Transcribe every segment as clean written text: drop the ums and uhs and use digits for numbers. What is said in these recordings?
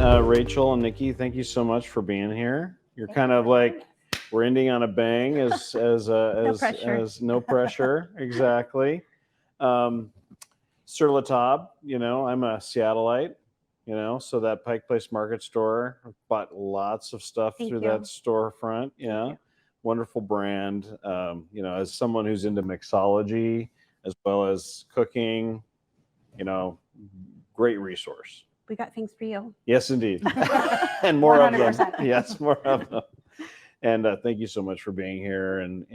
Rachel and Nikki, thank you so much for being here. You're kind of like we're ending on a bang as no pressure. Exactly. Sir Latab, I'm a Seattleite, so that Pike Place Market store, I've bought lots of stuff through that storefront. Yeah. Wonderful brand. As someone who's into mixology as well as cooking, great resource. We got things for you. Yes, indeed. And more 100%. of them. Yes, more of them. And thank you so much for being here. And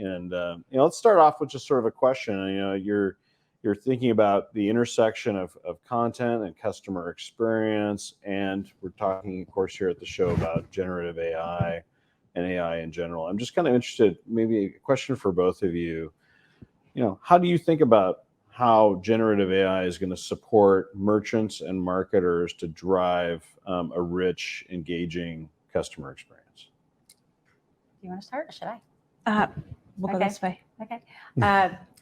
let's start off with just sort of a question. You're thinking about the intersection of content and customer experience, and we're talking, of course, here at the show about generative AI and AI in general. I'm just kind of interested, maybe a question for both of you. How do you think about how generative AI is going to support merchants and marketers to drive a rich, engaging customer experience? You want to start or should I? We'll go this way. Okay.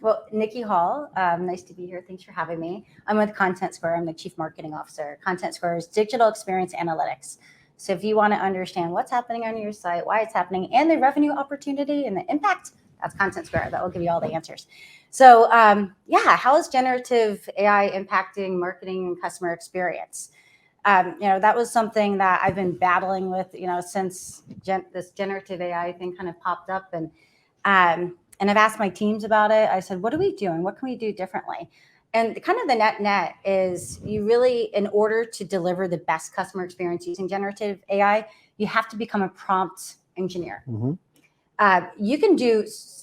Well, Niki Hall, nice to be here. Thanks for having me. I'm with Content Square. I'm the Chief Marketing Officer. Content Square is digital experience analytics. So if you want to understand what's happening on your site, why it's happening, and the revenue opportunity and the impact, that's Content Square. That will give you all the answers. So how is generative AI impacting marketing and customer experience? That was something that I've been battling with, since this generative AI thing kind of popped up. And I've asked my teams about it. I said, what are we doing? What can we do differently? And kind of the net is you really, in order to deliver the best customer experience using generative AI, you have to become a prompt engineer. Mm-hmm. You can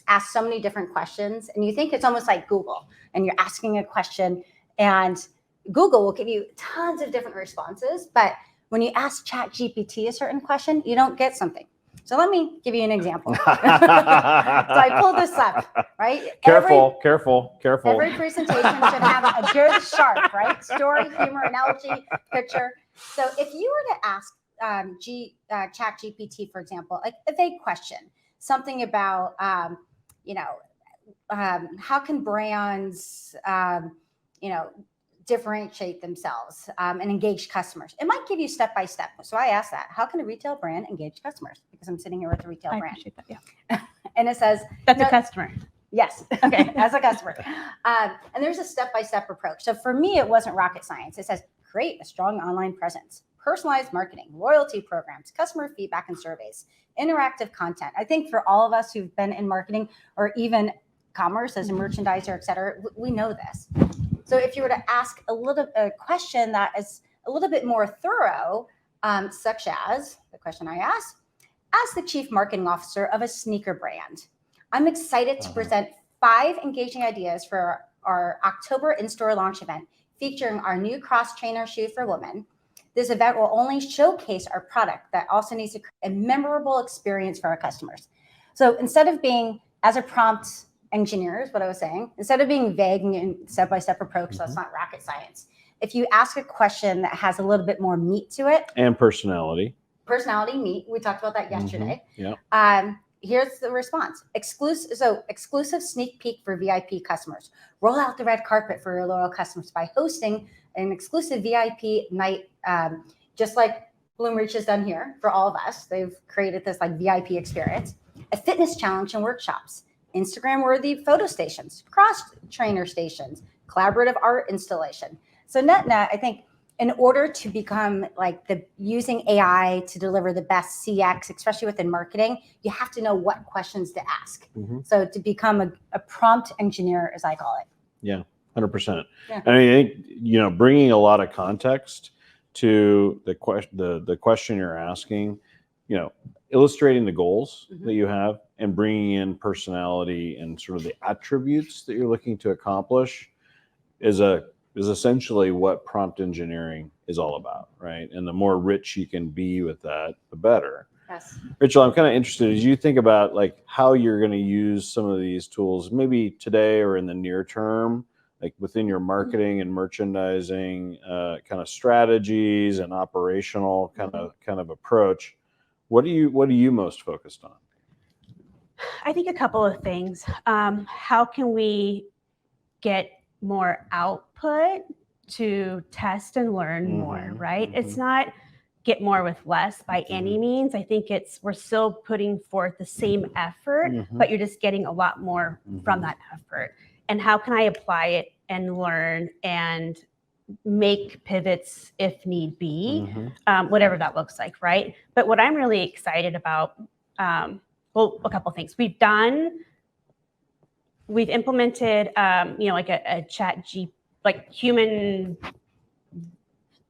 ask so many different questions, and you think it's almost like Google, and you're asking a question, and Google will give you tons of different responses. But when you ask ChatGPT a certain question, you don't get something. So let me give you an example. So I pulled this up, right? Careful. Every presentation should have a good sharp, right? Story, humor, analogy, picture. So if you were to ask ChatGPT, for example, like a vague question, something about, how can brands, differentiate themselves and engage customers? It might give you step by step. So I asked that. How can a retail brand engage customers? Because I'm sitting here with a retail brand. I appreciate that. Yeah. And it says that's a customer. Yes. Okay. As a customer. And there's a step by step approach. So for me, it wasn't rocket science. It says create a strong online presence, personalized marketing, loyalty programs, customer feedback and surveys, interactive content. I think for all of us who've been in marketing or even commerce as a merchandiser, et cetera, we know this. So if you were to ask a question that is a little bit more thorough, such as the question I asked, as the Chief Marketing Officer of a sneaker brand, I'm excited to present 5 engaging ideas for our October in-store launch event featuring our new cross-trainer shoe for women. This event will only showcase our product that also needs to create a memorable experience for our customers. So instead of being, as a prompt engineer, is what I was saying, instead of being vague and step-by-step approach, so it's not rocket science. If you ask a question that has a little bit more meat to it. And personality, meat. We talked about that yesterday. Yeah. Here's the response. Exclusive sneak peek for VIP customers. Roll out the red carpet for your loyal customers by hosting an exclusive VIP night, just like Bloomreach has done here for all of us. They've created this like VIP experience. A fitness challenge and workshops. Instagram-worthy photo stations, cross-trainer stations, collaborative art installation. So net, I think in order to become like using AI to deliver the best CX, especially within marketing, you have to know what questions to ask. Mm-hmm. So to become a prompt engineer, as I call it. Yeah, 100%. Yeah. I think, bringing a lot of context to the question you're asking, illustrating the goals that you have and bringing in personality and sort of the attributes that you're looking to accomplish is essentially what prompt engineering is all about, right? And the more rich you can be with that, the better. Yes. Rachel, I'm kind of interested as you think about like how you're going to use some of these tools, maybe today or in the near term, like within your marketing and merchandising kind of strategies and operational kind of approach. What are you most focused on? I think a couple of things. How can we get more output to test and learn more, right? It's not get more with less by any means. I think we're still putting forth the same effort, but you're just getting a lot more from that effort. And how can I apply it and learn and make pivots if need be, whatever that looks like, right? But what I'm really excited about, well, a couple things. We've implemented, like a chat like human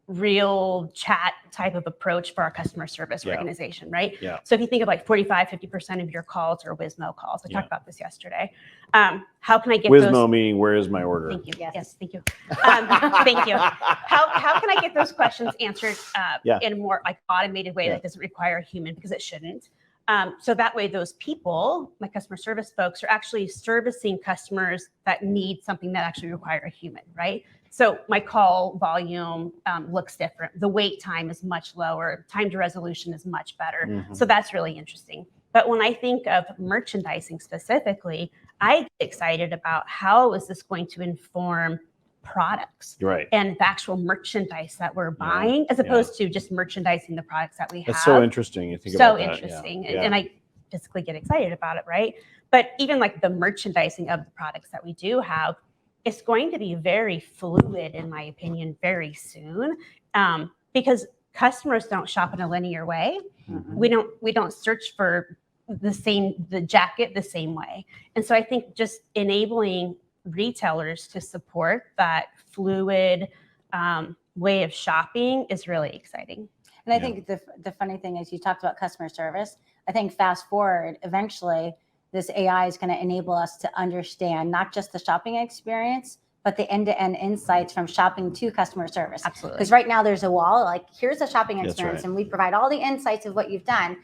real chat type of approach for our customer service organization, right? Yeah. So if you think of like 45-50% of your calls are Wizmo calls. I talked about this yesterday. How can I get Wizmo those? meaning where is my order? Thank you. Yes, thank you. Thank you. How can I get those questions answered in a more like automated way that doesn't require a human, because it shouldn't. So that way those people, my customer service folks, are actually servicing customers that need something that actually require a human, right? So my call volume looks different. The wait time is much lower. Time to resolution is much better. So that's really interesting. But when I think of merchandising specifically, I get excited about how is this going to inform products and the actual merchandise that we're buying, as opposed to just merchandising the products that we have. That's so interesting. You think about that. So interesting. And I physically get excited about it, right? But even like the merchandising of the products that we do have, it's going to be very fluid, in my opinion, very soon, because customers don't shop in a linear way. We don't search for the jacket the same way. And so I think just enabling retailers to support that fluid way of shopping is really exciting. And I think the funny thing is, you talked about customer service. I think fast forward, eventually this AI is going to enable us to understand not just the shopping experience, but the end-to-end insights from shopping to customer service. Absolutely. Because right now there's a wall, like here's a shopping experience and we provide all the insights of what you've done.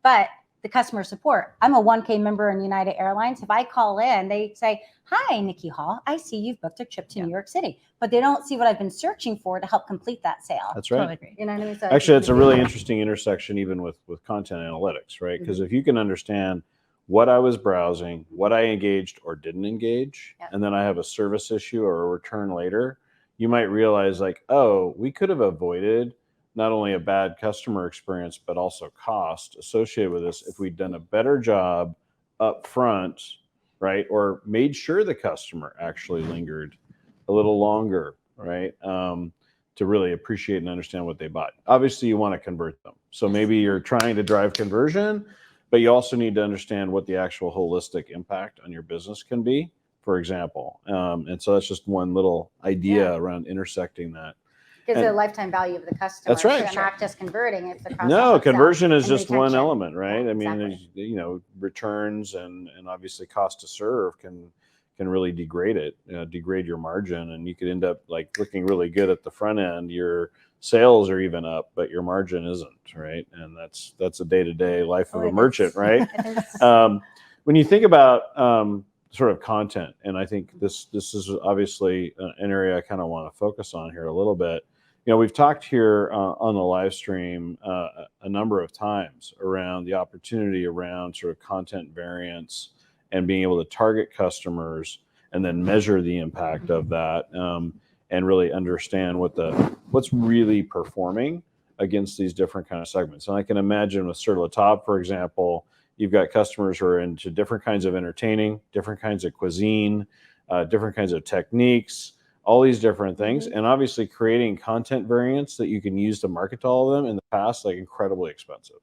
But the customer support, I'm a 1K member in United Airlines. If I call in, they say, hi, Niki Hall, I see you've booked a trip to New York City, but they don't see what I've been searching for to help complete that sale. That's right. Totally agree. You know what I mean? So actually, it's a really interesting intersection, even with content analytics, right? Because if you can understand what I was browsing, what I engaged or didn't engage, and then I have a service issue or a return later, you might realize like, oh, we could have avoided not only a bad customer experience, but also cost associated with this if we'd done a better job up front, right? Or made sure the customer actually lingered a little longer, right? To really appreciate and understand what they bought. Obviously, you want to convert them. So maybe you're trying to drive conversion, but you also need to understand what the actual holistic impact on your business can be, for example. And so that's just one little idea around intersecting that. Because the lifetime value of the customer. That's right. So not just converting, it's the cross-sell, No, upsell, conversion is and just one retention. element, right? Yeah, I mean, exactly. there's, returns and obviously cost to serve can really degrade it, degrade your margin, and you could end up like looking really good at the front end. Your sales are even up, but your margin isn't, right? And that's a day-to-day life of a merchant, right? When you think about sort of content, and I think this is obviously an area I kind of want to focus on here a little bit. We've talked here on the live stream a number of times around the opportunity around sort of content variance and being able to target customers and then measure the impact of that and really understand what's really performing against these different kind of segments. And I can imagine with Sur La Table, for example, you've got customers who are into different kinds of entertaining, different kinds of cuisine, different kinds of techniques, all these different things. And obviously creating content variants that you can use to market to all of them in the past, like incredibly expensive.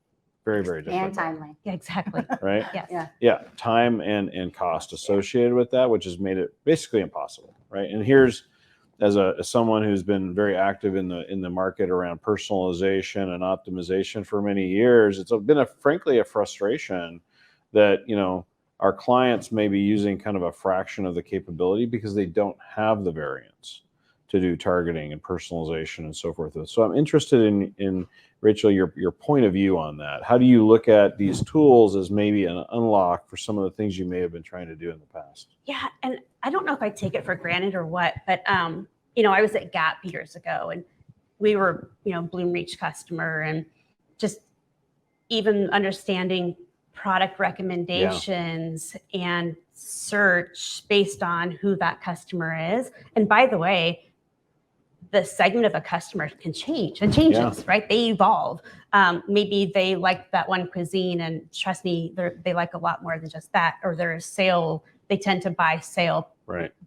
Very, very difficult. And timely. Yeah, exactly. Right? Yes. Yeah. Time and cost associated with that, which has made it basically impossible. Right. And here's, as someone who's been very active in the market around personalization and optimization for many years, it's been frankly a frustration that, our clients may be using kind of a fraction of the capability because they don't have the variance to do targeting and personalization and so forth. So I'm interested in Rachel, your point of view on that. How do you look at these tools as maybe an unlock for some of the things you may have been trying to do in the past? Yeah, and I don't know if I take it for granted or what, but I was at Gap years ago, and we were, Bloom Reach customer, and just even understanding product recommendations and search based on who that customer is. And by the way, the segment of a customer can change and changes, right? They evolve. Maybe they like that one cuisine, and trust me, they like a lot more than just that. Or they're a sale, they tend to buy sale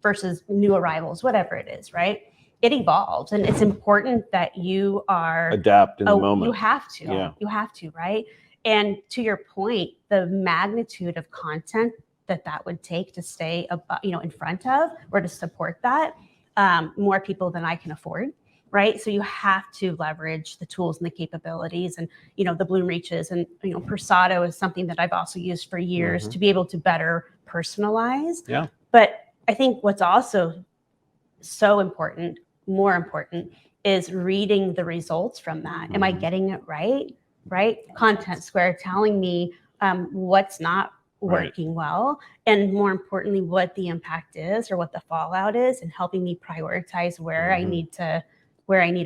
versus new arrivals, whatever it is, right? It evolves, and it's important that you are adapt in the moment. You have to, you have to, right? And to your point, the magnitude of content that would take to stay above, in front of or to support that, more people than I can afford, right? So you have to leverage the tools and the capabilities, and the Bloom Reaches, and Persado is something that I've also used for years to be able to better personalize. Yeah. But I think what's also so important, more important, is reading the results from that. Am I getting it right? Right? Content Square telling me what's not working well, and more importantly, what the impact is or what the fallout is, and helping me prioritize where I need to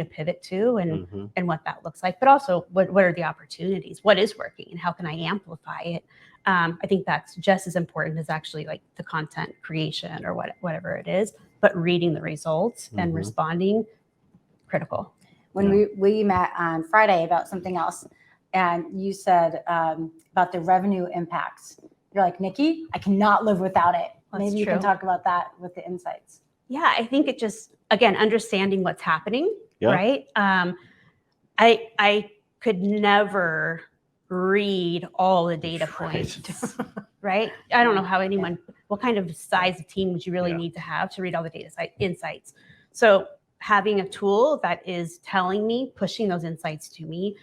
pivot to, and what that looks like. But also, what are the opportunities? What is working, and how can I amplify it? I think that's just as important as actually like the content creation or whatever it is. But reading the results and responding, critical. When we met on Friday about something else, and you said about the revenue impacts, you're like, Niki, I cannot live without it. Maybe you can talk about that with the insights. Yeah, I think it just, again, understanding what's happening, right? I could never read all the data points, right? I don't know how what kind of size of team would you really need to have to read all the data insights? So having a tool that is telling me, pushing those insights to me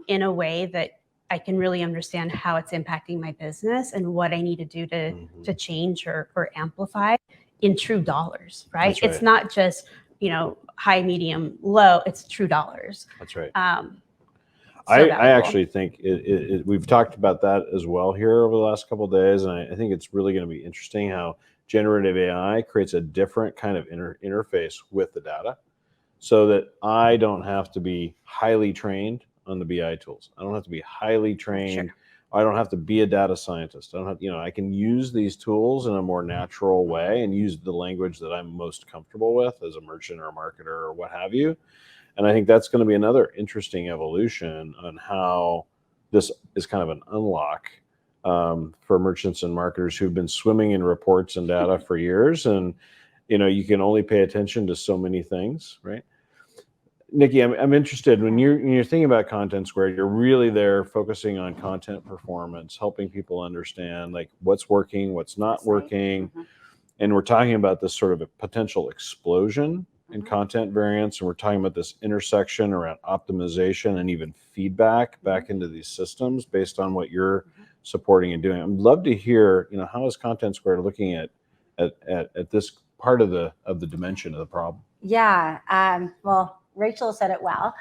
in a way that I can really understand how it's impacting my business and what I need to do to change or amplify in true dollars, right? It's not just, high, medium, low, it's true dollars. That's right. I actually think we've talked about that as well here over the last couple of days, and I think it's really going to be interesting how generative AI creates a different kind of interface with the data, so that I don't have to be highly trained on the BI tools. I don't have to be highly trained. Sure. I don't have to be a data scientist. I don't have, I can use these tools in a more natural way and use the language that I'm most comfortable with as a merchant or a marketer or what have you. And I think that's going to be another interesting evolution on how this is kind of an unlock for merchants and marketers who've been swimming in reports and data for years. And, you can only pay attention to so many things, right? Niki, I'm interested when you're thinking about Content Square, you're really there focusing on content performance, helping people understand like what's working, what's not working. And we're talking about this sort of a potential explosion in content variance. And we're talking about this intersection around optimization and even feedback back into these systems based on what you're supporting and doing. I'd love to hear, how is Content Square looking at this part of the dimension of the problem? Yeah. Well, Rachel said it well.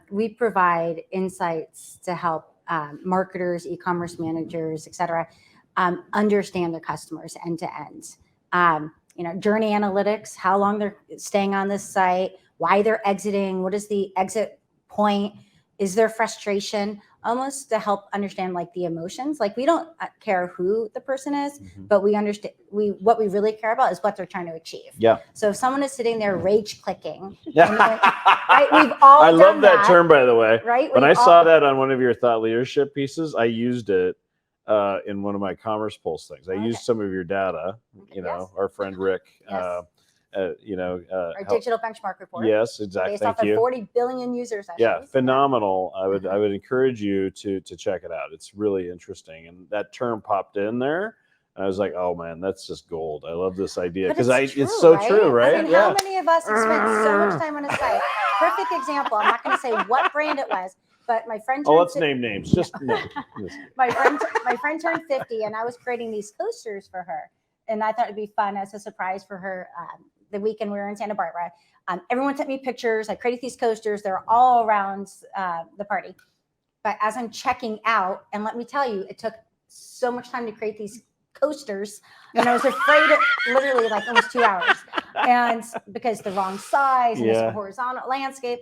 We provide insights to help marketers, e-commerce managers, et cetera, understand their customers end to end. Journey analytics, how long they're staying on this site, why they're exiting, what is the exit point, is there frustration, almost to help understand like the emotions. Like we don't care who the person is, but we understand what we really care about is what they're trying to achieve. Yeah. So if someone is sitting there rage clicking, right? We've all I love that term, by the way. Right? When I saw that on one of your thought leadership pieces, I used it in one of my Commerce Pulse things. I used some of your data, our friend Rick, our digital benchmark report. Yes, exactly. Based off of 40 billion users. Yeah, phenomenal. I would encourage you to check it out. It's really interesting. And that term popped in there. And I was like, oh man, that's just gold. I love this idea because it's so true, right? I mean, how many of us have spent so much time on a site? Perfect example. I'm not going to say what brand it was, but my friend. Let's name names. Just no. My friend turned 50, and I was creating these coasters for her, and I thought it'd be fun as a surprise for her. The weekend we were in Santa Barbara, everyone sent me pictures. I created these coasters. They're all around the party. But as I'm checking out, and let me tell you, it took so much time to create these coasters, and I was afraid of literally like almost 2 hours, and because the wrong size and it's a horizontal landscape,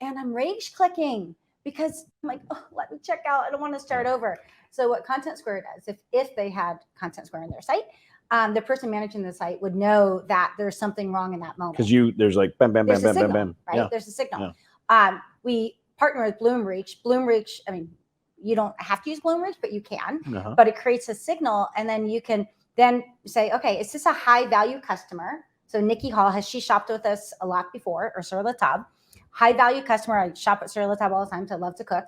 and I'm rage clicking because I'm like, oh, let me check out. I don't want to start over. So what Content Square does, if they had Content Square on their site, the person managing the site would know that there's something wrong in that moment. Because there's like bam, bam, bam, There's a bam, bam, signal, bam. right? Yeah. There's a signal. Yeah. We partner with Bloomreach. Bloomreach, I mean, you don't have to use Bloomreach, but you can. Uh-huh. But it creates a signal, and then you can then say, okay, is this a high value customer? So Niki Hall, she shopped with us a lot before, or Sur La Table. High value customer. I shop at Sur La Table all the time, so I love to cook.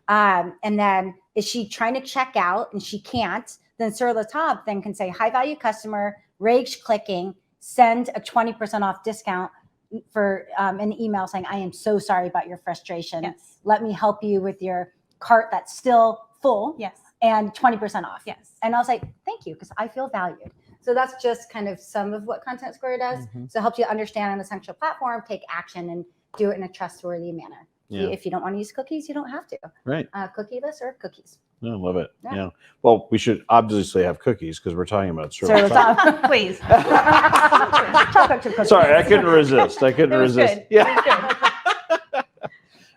And then is she trying to check out and she can't? Then Sur La Table then can say, high value customer, rage clicking, send a 20% off discount for an email saying, I am so sorry about your frustration. Yes. Let me help you with your cart that's still full. Yes. And 20% off. Yes. And I'll say, thank you, because I feel valued. So that's just kind of some of what Content Square does. Mm-hmm. So it helps you understand an essential platform, take action, and do it in a trustworthy manner. Yeah. If you don't want to use cookies, you don't have to. Right. Cookieless or cookies. I love it. Yeah. Yeah. Well, we should obviously have cookies because we're talking about Sur La Table. Please. Chocolate chip cookies. Sorry, I couldn't resist. I couldn't It was resist. good. Yeah.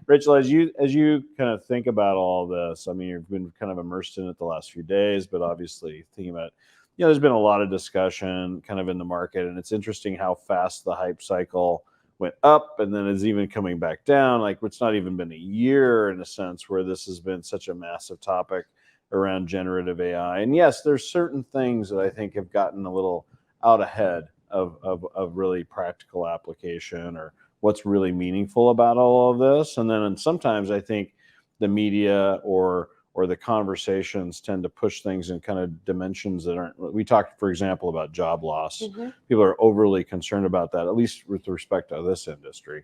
Rachel, as you kind of think about all this, I mean, you've been kind of immersed in it the last few days, but obviously thinking about, there's been a lot of discussion kind of in the market, and it's interesting how fast the hype cycle went up and then is even coming back down. Like, it's not even been a year in a sense where this has been such a massive topic around generative AI. And yes, there's certain things that I think have gotten a little out ahead of really practical application or what's really meaningful about all of this. And then sometimes I think the media or the conversations tend to push things in kind of dimensions that aren't. We talked, for example, about job loss. Mm-hmm. People are overly concerned about that, at least with respect to this industry.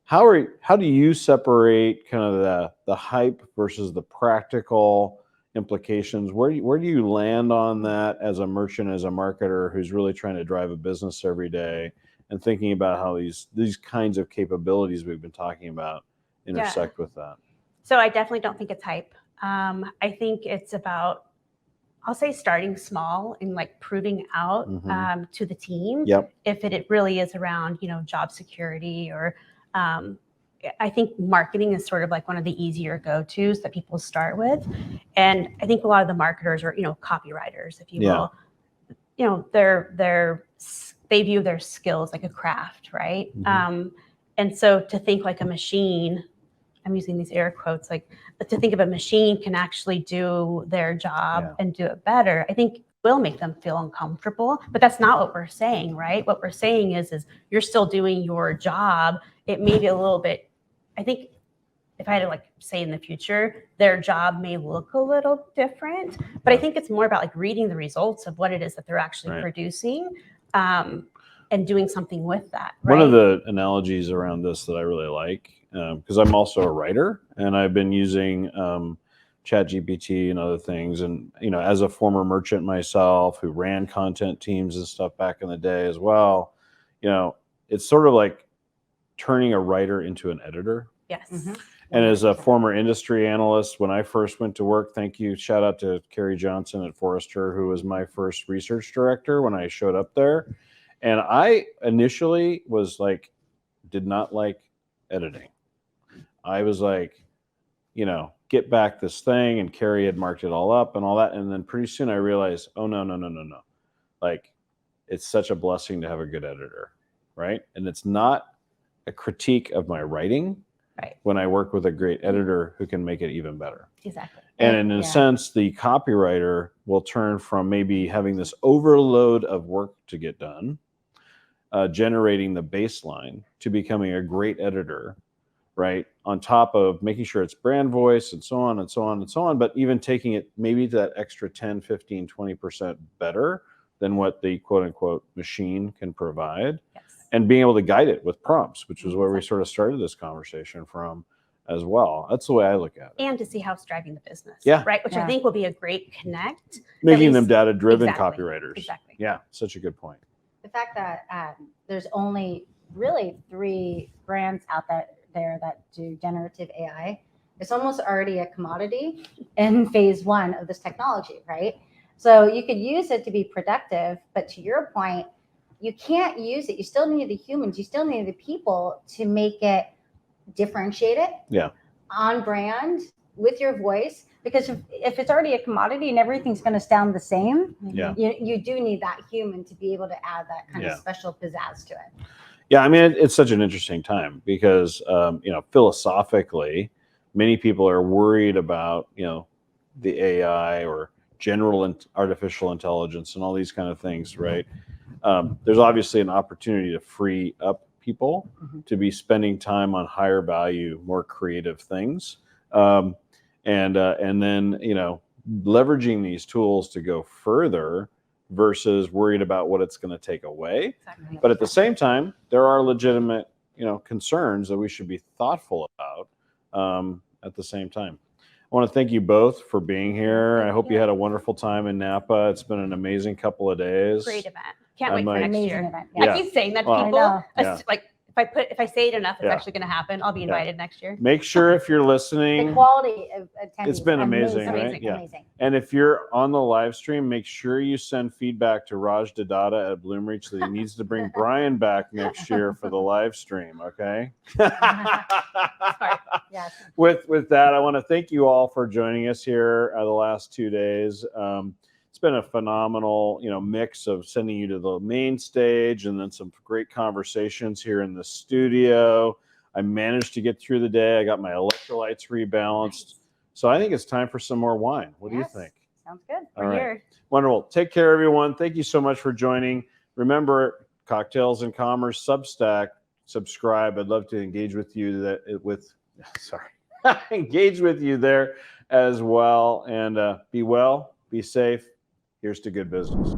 How do you separate kind of the hype versus the practical implications? Where do you land on that as a merchant, as a marketer who's really trying to drive a business every day and thinking about how these kinds of capabilities we've been talking about intersect with that? So I definitely don't think it's hype. I think it's about, I'll say, starting small and like proving out to the team if it really is around, job security or I think marketing is sort of like one of the easier go-tos that people start with. And I think a lot of the marketers are, copywriters, if you will, they view their skills like a craft, right? And so to think like a machine, I'm using these air quotes, like to think of a machine can actually do their job and do it better, I think will make them feel uncomfortable. But that's not what we're saying, right? What we're saying is you're still doing your job. It may be a little bit, I think if I had to say in the future, their job may look a little different, but I think it's more about reading the results of what it is that they're actually producing and doing something with that. Right? One of the analogies around this that I really like, because I'm also a writer and I've been using ChatGPT and other things. And, as a former merchant myself who ran content teams and stuff back in the day as well, it's sort of like turning a writer into an editor. Yes. Mm-hmm. And as a former industry analyst, when I first went to work, shout out to Carrie Johnson at Forrester, who was my first research director when I showed up there. And I initially did not like editing. I was get back this thing, and Carrie had marked it all up and all that. And then pretty soon I realized, oh, no. It's such a blessing to have a good editor, right? And it's not a critique of my writing when I work with a great editor who can make it even better. Exactly. And in a sense, the copywriter will turn from maybe having this overload of work to get done, generating the baseline, to becoming a great editor, right? On top of making sure it's brand voice and so on and so on and so on, but even taking it maybe to that extra 10, 15, 20% better than what the quote unquote machine can provide. Yes. And being able to guide it with prompts, which is where we sort of started this conversation from as well. That's the way I look at it. And to see how it's driving the business. Yeah. Right. Which I think will be a great connect. Making them data-driven copywriters. Exactly. Yeah. Such a good point. The fact that there's only really 3 brands out there that do generative AI, it's almost already a commodity in phase 1 of this technology, right? So you could use it to be productive, but to your point, you can't use it. You still need the humans. You still need the people to make it differentiate it. Yeah. On brand with your voice, because if it's already a commodity and everything's going to sound the same, Yeah. you do need that human to be able to add that kind of special pizzazz to it. Yeah, I mean, it's such an interesting time because, philosophically, many people are worried about, the AI or general artificial intelligence and all these kind of things, right? There's obviously an opportunity to free up people to be spending time on higher value, more creative things. And then, leveraging these tools to go further versus worried about what it's going to take away. Exactly. But at the same time, there are legitimate, concerns that we should be thoughtful about at the same time. I want to thank you both for being here. I hope you had a wonderful time in Napa. It's been an amazing couple of days. Great event. Can't wait for next Amazing year. event. I keep saying that to Well, people. Like if I say it enough, it's actually going to happen. I'll be invited next year. Make sure if you're The listening, quality of attendance. it's been amazing, right? Amazing. Yeah. Amazing. And if you're on the live stream, make sure you send feedback to Raj Dadada at Bloomreach that he needs to bring Brian back next year for the live stream. Okay. Yes. With that, I want to thank you all for joining us here the last 2 days. It's been a phenomenal, mix of sending you to the main stage and then some great conversations here in the studio. I managed to get through the day. I got my electrolytes rebalanced. Nice. So I think it's time for some more wine. What do you think? Sounds good. All We're right. here. Wonderful. Take care, everyone. Thank you so much for joining. Remember, Cocktails and Commerce Substack. Subscribe. I'd love to engage with you engage with you there as well. And be well, be safe. Here's to good business.